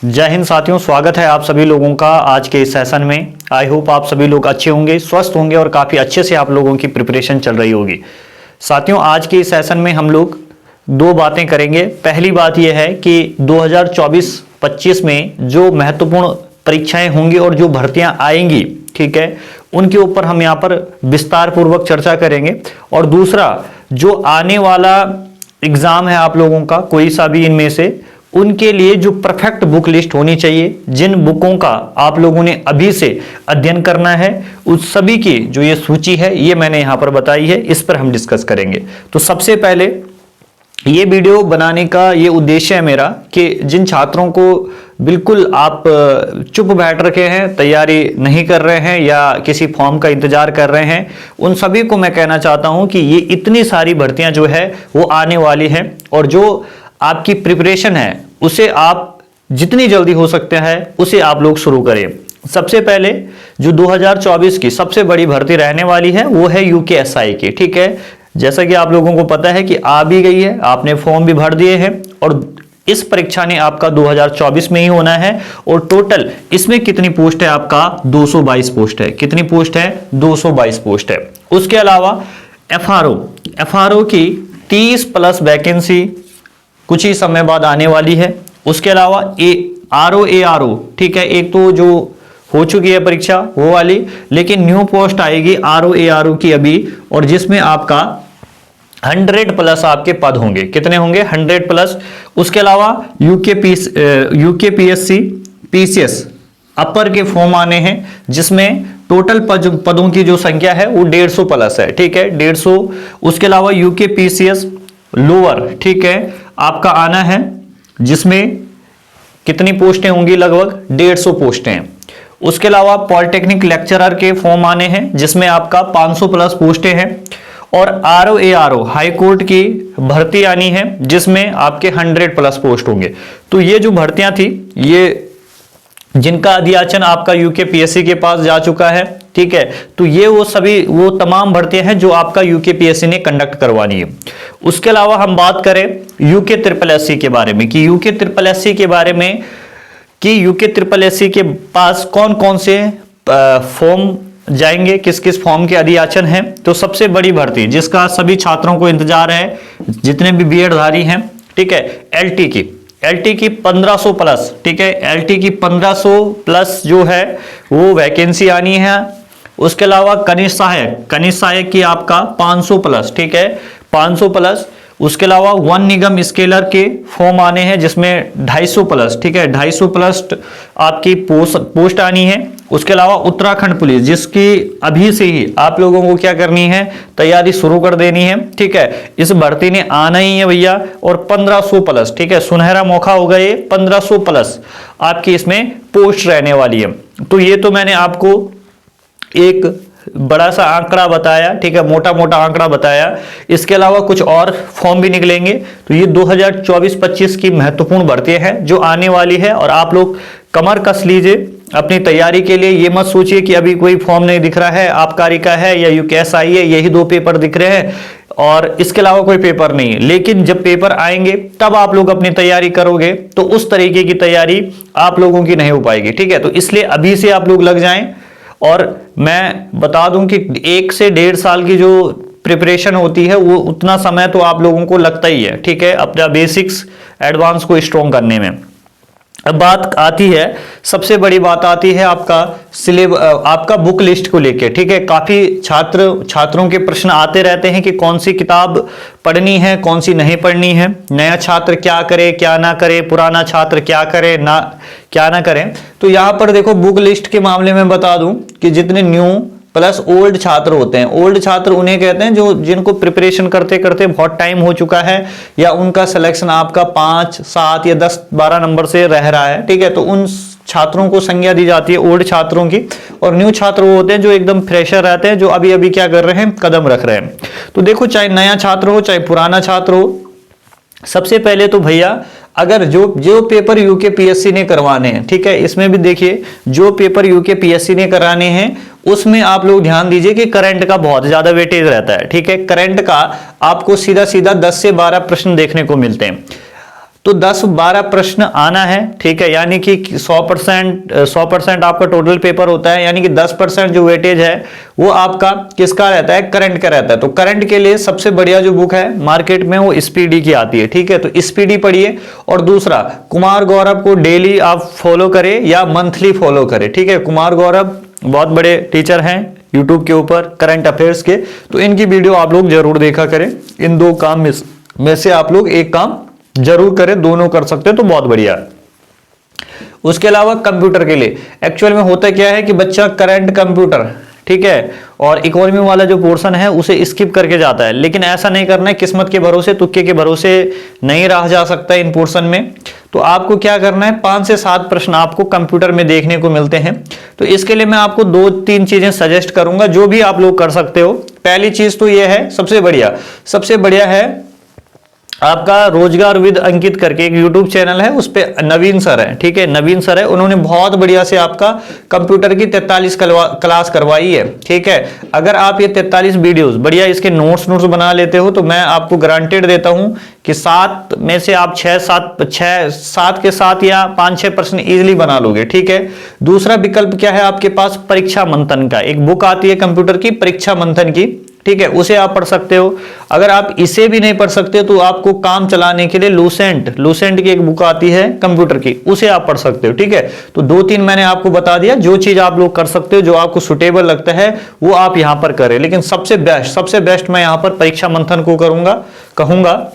जय हिंद साथियों, स्वागत है आप सभी लोगों का आज के इस सेशन में। आई होप आप सभी लोग अच्छे होंगे, स्वस्थ होंगे और काफ़ी अच्छे से आप लोगों की प्रिपरेशन चल रही होगी। साथियों, आज के इस सेशन में हम लोग दो बातें करेंगे। पहली बात यह है कि 2024-25 में जो महत्वपूर्ण परीक्षाएं होंगी और जो भर्तियां आएंगी, ठीक है, उनके ऊपर हम यहाँ पर विस्तार पूर्वक चर्चा करेंगे। और दूसरा, जो आने वाला एग्जाम है आप लोगों का कोई सा भी इनमें से, उनके लिए जो परफेक्ट बुक लिस्ट होनी चाहिए, जिन बुकों का आप लोगों ने अभी से अध्ययन करना है, उस सभी की जो ये सूची है ये मैंने यहां पर बताई है, इस पर हम डिस्कस करेंगे। तो सबसे पहले ये वीडियो बनाने का ये उद्देश्य है मेरा कि जिन छात्रों को बिल्कुल आप चुप बैठ रखे हैं, तैयारी नहीं कर रहे हैं या किसी फॉर्म का इंतजार कर रहे हैं, उन सभी को मैं कहना चाहता हूं कि ये इतनी सारी भर्तियां जो है वो आने वाली हैं और जो आपकी प्रिपरेशन है उसे आप जितनी जल्दी हो सकते हैं उसे आप लोग शुरू करें। सबसे पहले जो 2024 की सबसे बड़ी भर्ती रहने वाली है वो है यूकेएसआई की, ठीक है। जैसा कि आप लोगों को पता है कि आ भी गई है, आपने फॉर्म भी भर दिए हैं और इस परीक्षा ने आपका 2024 में ही होना है। और टोटल इसमें कितनी पोस्ट है? आपका 222 पोस्ट है। कितनी पोस्ट है? 222 पोस्ट है। उसके अलावा एफआरओ की 30+ वैकेंसी कुछ ही समय बाद आने वाली है। उसके अलावा एआरओ, ठीक है, एक तो जो हो चुकी है परीक्षा वो वाली, लेकिन न्यू पोस्ट आएगी एआरओ की अभी, और जिसमें आपका 100+ आपके पद होंगे। कितने होंगे? 100+। उसके अलावा यूकेपीएससी पीसीएस अपर के फॉर्म आने हैं, जिसमें टोटल पदों की जो संख्या है वो 150+ है, ठीक है, 150। उसके अलावा यूकेपीसीएस लोअर, ठीक है, आपका आना है, जिसमें कितनी पोस्टें होंगी? लगभग 150 पोस्टें। उसके अलावा पॉलिटेक्निक लेक्चरर के फॉर्म आने हैं, जिसमें आपका 500+ पोस्टें हैं। और आरओ हाई कोर्ट की भर्ती आनी है, जिसमें आपके 100+ पोस्ट होंगे। तो ये जो भर्तियां थी, ये जिनका अधियाचन आपका यूकेपीएससी के पास जा चुका है, ठीक है, तो ये वो तमाम भर्तियां हैं जो आपका यूकेपीएससी ने कंडक्ट करवानी है। उसके अलावा हम बात करें यूके के बारे में कि यूके के पास कौन कौन से फॉर्म जाएंगे, किस किस फॉर्म के अधियाचन हैं। तो सबसे बड़ी भर्ती जिसका सभी छात्रों को इंतजार है, जितने भी बीएड धारी हैं, ठीक है, एलटी की 1500+, ठीक है, एलटी की 1500+ जो है वो वैकेंसी आनी है। उसके अलावा कनिष्ठ सहायक की आपका 500+, ठीक है, 500+। उसके अलावा वन निगम स्केलर के फॉर्म आने हैं, जिसमें 250+, ठीक है, 250+ आपकी पोस्ट आनी है। उसके अलावा उत्तराखंड पुलिस, जिसकी अभी से ही आप लोगों को क्या करनी है? तैयारी शुरू कर देनी है, ठीक है, इस भर्ती ने आना ही है भैया। और 1500+, ठीक है, सुनहरा मौका होगा ये, 1500+ आपकी इसमें पोस्ट रहने वाली है। तो ये तो मैंने आपको एक बड़ा सा आंकड़ा बताया, ठीक है, मोटा मोटा आंकड़ा बताया। इसके अलावा कुछ और फॉर्म भी निकलेंगे। तो ये 2024-25 की महत्वपूर्ण भर्तियां हैं जो आने वाली है, और आप लोग कमर कस लीजिए अपनी तैयारी के लिए। ये मत सोचिए कि अभी कोई फॉर्म नहीं दिख रहा है, आबकारी का है या यूकेएसआई है, यही 2 पेपर दिख रहे हैं और इसके अलावा कोई पेपर नहीं है। लेकिन जब पेपर आएंगे तब आप लोग अपनी तैयारी करोगे, तो उस तरीके की तैयारी आप लोगों की नहीं हो पाएगी, ठीक है। तो इसलिए अभी से आप लोग लग जाएं। और मैं बता दूं कि 1 से 1.5 साल की जो प्रिपरेशन होती है, वो उतना समय तो आप लोगों को लगता ही है, ठीक है, अपना बेसिक्स एडवांस को स्ट्रॉन्ग करने में। अब बात आती है, सबसे बड़ी बात आती है आपका बुक लिस्ट को लेके, ठीक है। काफी छात्रों के प्रश्न आते रहते हैं कि कौन सी किताब पढ़नी है, कौन सी नहीं पढ़नी है, नया छात्र क्या करे क्या ना करे, पुराना छात्र क्या करे क्या ना करें। तो यहां पर देखो, बुक लिस्ट के मामले में बता दूं कि जितने न्यू प्लस ओल्ड छात्र होते हैं, ओल्ड छात्र उन्हें कहते हैं जो जिनको प्रिपरेशन करते करते बहुत टाइम हो चुका है, या उनका सिलेक्शन आपका 5, 7 या 10, 12 नंबर से रह रहा है, ठीक है, तो उन छात्रों को संज्ञा दी जाती है ओल्ड छात्रों की। और न्यू छात्र वो होते हैं जो एकदम फ्रेशर रहते हैं, जो अभी अभी क्या कर रहे हैं? कदम रख रहे हैं। तो देखो, चाहे नया छात्र हो चाहे पुराना छात्र हो, सबसे पहले तो भैया अगर जो पेपर यूकेपीएससी ने करवाने हैं, ठीक है, इसमें भी देखिए जो पेपर यूकेपीएससी ने कराने हैं उसमें आप लोग ध्यान दीजिए कि करंट का बहुत ज्यादा वेटेज रहता है, ठीक है। करंट का आपको सीधा सीधा 10 से 12 प्रश्न देखने को मिलते हैं। तो 10-12 प्रश्न आना है, ठीक है, यानी कि 100% आपका टोटल पेपर होता है, यानी कि 10% जो वेटेज है वो आपका किसका रहता है, करंट का रहता है। तो करंट के लिए सबसे बढ़िया जो बुक है मार्केट में वो स्पीडी की आती है, ठीक है, तो स्पीडी पढ़िए। और दूसरा, कुमार गौरव को डेली आप फॉलो करें या मंथली फॉलो करें, ठीक है। कुमार गौरव बहुत बड़े टीचर हैं यूट्यूब के ऊपर करंट अफेयर्स के, तो इनकी वीडियो आप लोग जरूर देखा करें। इन दो काम में से आप लोग एक काम जरूर करें, दोनों कर सकते हैं तो बहुत बढ़िया है। उसके अलावा कंप्यूटर के लिए एक्चुअल में होता क्या है कि बच्चा करंट, कंप्यूटर, ठीक है, और इकोनॉमी वाला जो पोर्शन है उसे स्किप करके जाता है, लेकिन ऐसा नहीं करना है। किस्मत के भरोसे, तुक्के के भरोसे नहीं रहा जा सकता इन पोर्शन में। तो आपको क्या करना है, 5 से 7 प्रश्न आपको कंप्यूटर में देखने को मिलते हैं। तो इसके लिए मैं आपको 2-3 चीजें सजेस्ट करूंगा जो भी आप लोग कर सकते हो। पहली चीज तो यह है, सबसे बढ़िया है आपका रोजगार विद अंकित करके एक यूट्यूब चैनल है, उस पे नवीन सर है, ठीक है, नवीन सर है, उन्होंने बहुत बढ़िया से आपका कंप्यूटर की 43 क्लास करवाई है, ठीक है। अगर आप ये 43 वीडियोस बढ़िया इसके नोट्स बना लेते हो तो मैं आपको गारंटेड देता हूं कि 7 में से आप 7 के साथ या 5-6 प्रश्न इजीली बना लोगे, ठीक है। दूसरा विकल्प क्या है आपके पास, परीक्षा मंथन का एक बुक आती है कंप्यूटर की, परीक्षा मंथन की, ठीक है, उसे आप पढ़ सकते हो। अगर आप इसे भी नहीं पढ़ सकते तो आपको काम चलाने के लिए लूसेंट की एक बुक आती है कंप्यूटर की, उसे आप पढ़ सकते हो, ठीक है। तो 2-3 मैंने आपको बता दिया, जो चीज आप लोग कर सकते हो, जो आपको सुटेबल लगता है वो आप यहां पर करें, लेकिन सबसे बेस्ट मैं यहां पर परीक्षा मंथन को कहूंगा।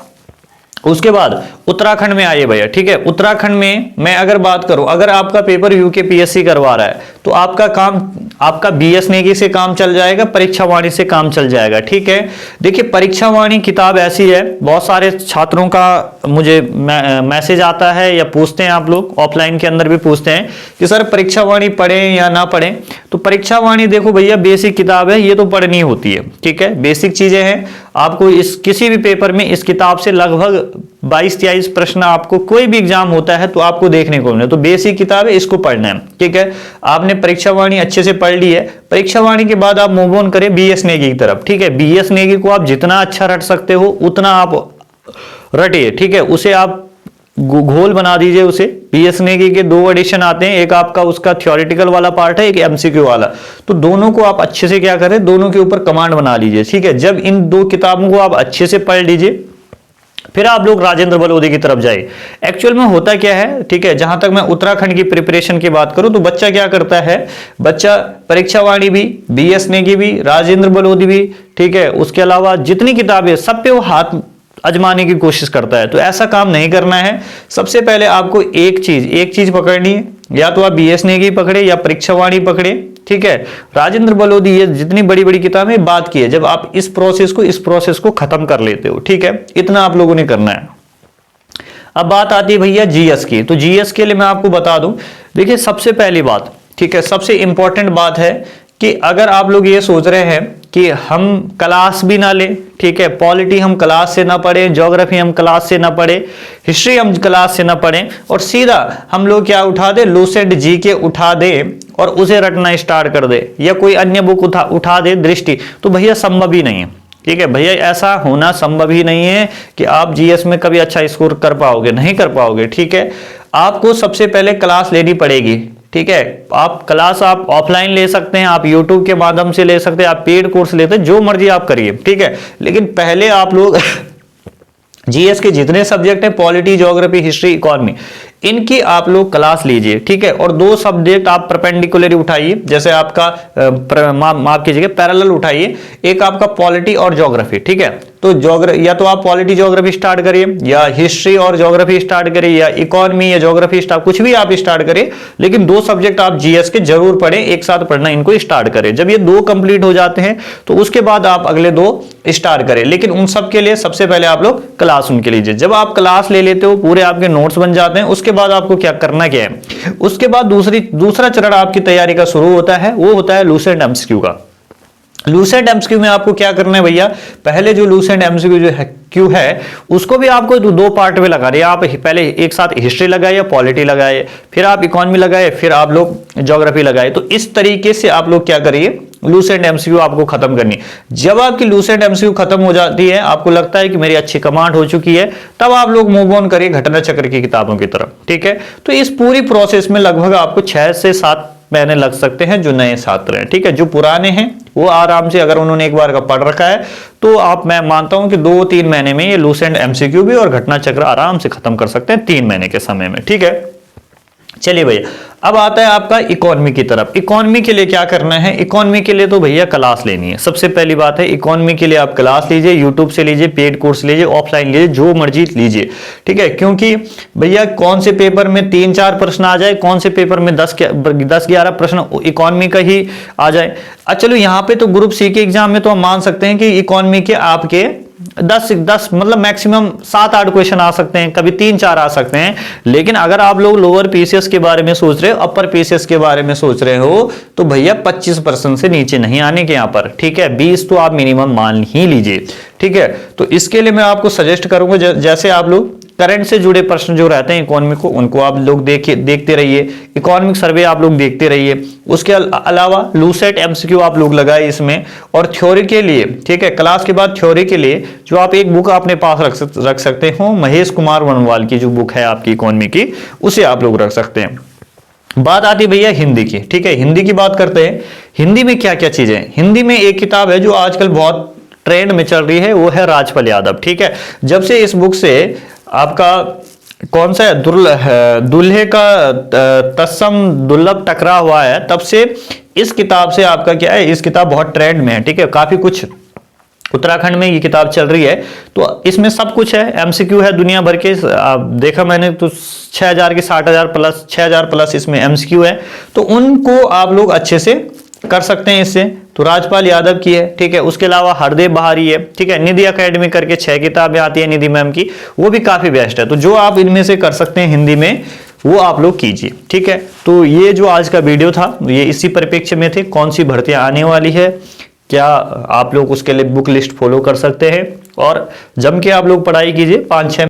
उसके बाद उत्तराखंड में आइए भैया, ठीक है। उत्तराखंड में मैं अगर बात करूं, अगर आपका पेपर यूकेपीएससी करवा रहा है तो आपका बीएस नेगी से काम चल जाएगा, परीक्षा वाणी से काम चल जाएगा, ठीक है। देखिए परीक्षा वाणी किताब ऐसी है, बहुत सारे छात्रों का मुझे मैसेज आता है या पूछते हैं, आप लोग ऑफलाइन के अंदर भी पूछते हैं कि सर परीक्षा वाणी पढ़ें या ना पढ़ें। तो परीक्षा वाणी देखो भैया बेसिक किताब है, ये तो पढ़नी होती है, ठीक है, बेसिक चीजें हैं। आपको इस किसी भी पेपर में इस किताब से लगभग 22-23 प्रश्न आपको कोई भी एग्जाम होता है तो आपको देखने को मिले, तो बेसिक किताब है, इसको पढ़ना है, ठीक है। आपने परीक्षा वाणी अच्छे से पढ़ ली है, परीक्षा वाणी के बाद आप मूव ऑन करें बीएस नेगी की तरफ, ठीक है। बीएस नेगी को आप जितना अच्छा रट सकते हो उतना आप रटिए, ठीक है, उसे आप घोल बना दीजिए उसे। बीएस नेगी के 2 एडिशन आते हैं, एक आपका उसका थ्योरेटिकल वाला पार्ट है, एक एमसीक्यू वाला, तो दोनों को आप अच्छे से क्या करें, दोनों के ऊपर कमांड बना लीजिए, ठीक है। जब इन 2 किताबों को आप अच्छे से पढ़ लीजिए फिर आप लोग राजेंद्र बलोदी की तरफ जाए। एक्चुअल में होता क्या है, ठीक है, जहां तक मैं उत्तराखंड की प्रिपरेशन की बात करूं तो बच्चा क्या करता है, बच्चा परीक्षा वाणी भी, बीएस नेगी भी, राजेंद्र बलोदी भी, ठीक है, उसके अलावा जितनी किताबें सब पे वो हाथ आजमाने की कोशिश करता है। तो ऐसा काम नहीं करना है। सबसे पहले आपको एक चीज पकड़नी है, या तो आप बीएस नेगी पकड़े या परीक्षा वाणी पकड़े, ठीक है। राजेंद्र बलोदी ये जितनी बड़ी बड़ी किताबें बात की है, जब आप इस प्रोसेस को खत्म कर लेते हो, ठीक है, इतना आप लोगों ने करना है। अब बात आती है भैया जीएस की। तो जीएस के लिए मैं आपको बता दूं, देखिए सबसे पहली बात, ठीक है, सबसे इंपॉर्टेंट बात है कि अगर आप लोग ये सोच रहे हैं कि हम क्लास भी ना लें, ठीक है, पॉलिटी हम क्लास से ना पढ़ें, ज्योग्राफी हम क्लास से ना पढ़ें, हिस्ट्री हम क्लास से ना पढ़ें, और सीधा हम लोग क्या उठा दे, लूसेंट जीके उठा दे और उसे रटना स्टार्ट कर दे, या कोई अन्य बुक उठा दे, दृष्टि, तो भैया संभव ही नहीं है, ठीक है भैया, ऐसा होना संभव ही नहीं है कि आप जीएस में कभी अच्छा स्कोर कर पाओगे, नहीं कर पाओगे, ठीक है। आपको सबसे पहले क्लास लेनी पड़ेगी, ठीक है। आप क्लास आप ऑफलाइन ले सकते हैं, आप यूट्यूब के माध्यम से ले सकते हैं, आप पेड कोर्स लेते हैं, जो मर्जी आप करिए, ठीक है, लेकिन पहले आप लोग जीएस के जितने सब्जेक्ट हैं, पॉलिटी, ज्योग्राफी, हिस्ट्री, इकोनॉमी, इनकी आप लोग क्लास लीजिए, ठीक है। और 2 सब्जेक्ट आप परपेंडिकुलर उठाइए, जैसे आपका माफ कीजिएगा पैरेलल उठाइए, एक आपका पॉलिटी और ज्योग्राफी, ठीक है। तो या तो आप पॉलिटी ज्योग्राफी स्टार्ट करिए, या हिस्ट्री और ज्योग्राफी स्टार्ट करिए, या इकोनॉमी या ज्योग्राफी स्टार्ट, कुछ भी आप स्टार्ट करिए, लेकिन 2 सब्जेक्ट आप जीएस के जरूर पढ़ें, एक साथ पढ़ना इनको स्टार्ट करें। जब ये 2 कंप्लीट हो जाते हैं तो उसके बाद आप अगले 2 स्टार्ट करें, लेकिन उन सब के लिए सबसे पहले आप लोग क्लास उनके लीजिए। जब आप क्लास ले लेते हो, पूरे आपके नोट्स बन जाते हैं, उसके बाद आपको क्या करना क्या है, उसके बाद दूसरा चरण आपकी तैयारी का शुरू होता है, वो होता है लूसेंट एमसीक्यू का। लूसेंट एमसीक्यू में आपको क्या करना है भैया, पहले जो लूसेंट एमसीक्यू जो है क्यू है उसको भी आपको 2 पार्ट में लगा रहे, आप पहले एक साथ हिस्ट्री लगाए, पॉलिटी लगाए, फिर आप इकोनॉमी लगाए, फिर आप लोग ज्योग्राफी लगाए। तो इस तरीके से आप लोग क्या करिए, लूसेंट एमसीक्यू आपको खत्म करनी है। जब आपकी लूसेंट एमसीक्यू खत्म हो जाती है, आपको लगता है कि मेरी अच्छी कमांड हो चुकी है, तब आप लोग मूव ऑन करिए घटना चक्र की किताबों की तरफ। ठीक है, तो इस पूरी प्रोसेस में लगभग आपको 6 से 7 महीने लग सकते हैं जो नए छात्र हैं। ठीक है, जो पुराने हैं वो आराम से, अगर उन्होंने एक बार का पढ़ रखा है तो आप, मैं मानता हूं कि 2-3 महीने में ये लूसेंट एमसीक्यू भी और घटना चक्र आराम से खत्म कर सकते हैं 3 महीने के समय में। ठीक है, चलिए भैया, अब आता है आपका इकोनॉमी की तरफ। इकोनॉमी के लिए क्या करना है? इकोनॉमी के लिए तो भैया क्लास लेनी है। सबसे पहली बात है, इकोनॉमी के लिए आप क्लास लीजिए, यूट्यूब से लीजिए, पेड कोर्स लीजिए, ऑफलाइन लीजिए, जो मर्जी लीजिए। ठीक है, क्योंकि भैया कौन से पेपर में 3-4 प्रश्न आ जाए, कौन से पेपर में 10-11 प्रश्न इकोनॉमी का ही आ जाए। चलो यहाँ पे तो ग्रुप सी के एग्जाम में तो हम मान सकते हैं कि इकोनॉमी के आपके 10 मतलब मैक्सिमम 7-8 क्वेश्चन आ सकते हैं, कभी 3-4 आ सकते हैं। लेकिन अगर आप लोग लोअर पीसीएस के बारे में सोच रहे हो, अपर पीसीएस के बारे में सोच रहे हो, तो भैया 25% से नीचे नहीं आने के यहाँ पर। ठीक है, 20 तो आप मिनिमम मान ही लीजिए। ठीक है, तो इसके लिए मैं आपको सजेस्ट करूंगा, जैसे आप लोग करंट से जुड़े प्रश्न जो रहते हैं इकोनॉमी को, उनको आप लोग देखते रहिए, इकोनॉमिक सर्वे आप लोग देखते रहिए। उसके अलावा लूसेट एमसीक्यू आप लोग लगाए इसमें, और थ्योरी के लिए, ठीक है, क्लास के बाद थ्योरी के लिए जो आप एक बुक अपने पास रख सकते हो, महेश कुमार वनवाल की जो बुक है आपकी इकोनॉमी की, उसे आप लोग रख सकते हैं। बात आती है भैया हिंदी की। ठीक है, हिंदी की बात करते हैं। हिंदी में क्या क्या चीजें हैं? हिंदी में एक किताब है जो आजकल बहुत ट्रेंड में चल रही है, वो है राजपाल यादव। ठीक है, जब से इस बुक से आपका कौन सा दुल्हे का तत्सम दुर्लभ टकरा हुआ है, तब से इस किताब से आपका क्या है, इस किताब बहुत ट्रेंड में है। ठीक है, काफी कुछ उत्तराखंड में ये किताब चल रही है, तो इसमें सब कुछ है, एमसीक्यू है दुनिया भर के। देखा मैंने तो 6000 के 60,000 प्लस 6000 प्लस इसमें एमसीक्यू है, तो उनको आप लोग अच्छे से कर सकते हैं इससे। तो राजपाल यादव की है। ठीक है, उसके अलावा हरदेव बहारी है। ठीक है, निधि एकेडमी करके 6 किताबें आती है निधि मैम की, वो भी काफी बेस्ट है। तो जो आप इनमें से कर सकते हैं हिंदी में, वो आप लोग कीजिए। ठीक है, तो ये जो आज का वीडियो था, ये इसी परिप्रेक्ष्य में थे, कौन सी भर्तियां आने वाली है, क्या आप लोग उसके लिए बुक लिस्ट फॉलो कर सकते हैं, और जम के आप लोग पढ़ाई कीजिए। 5-6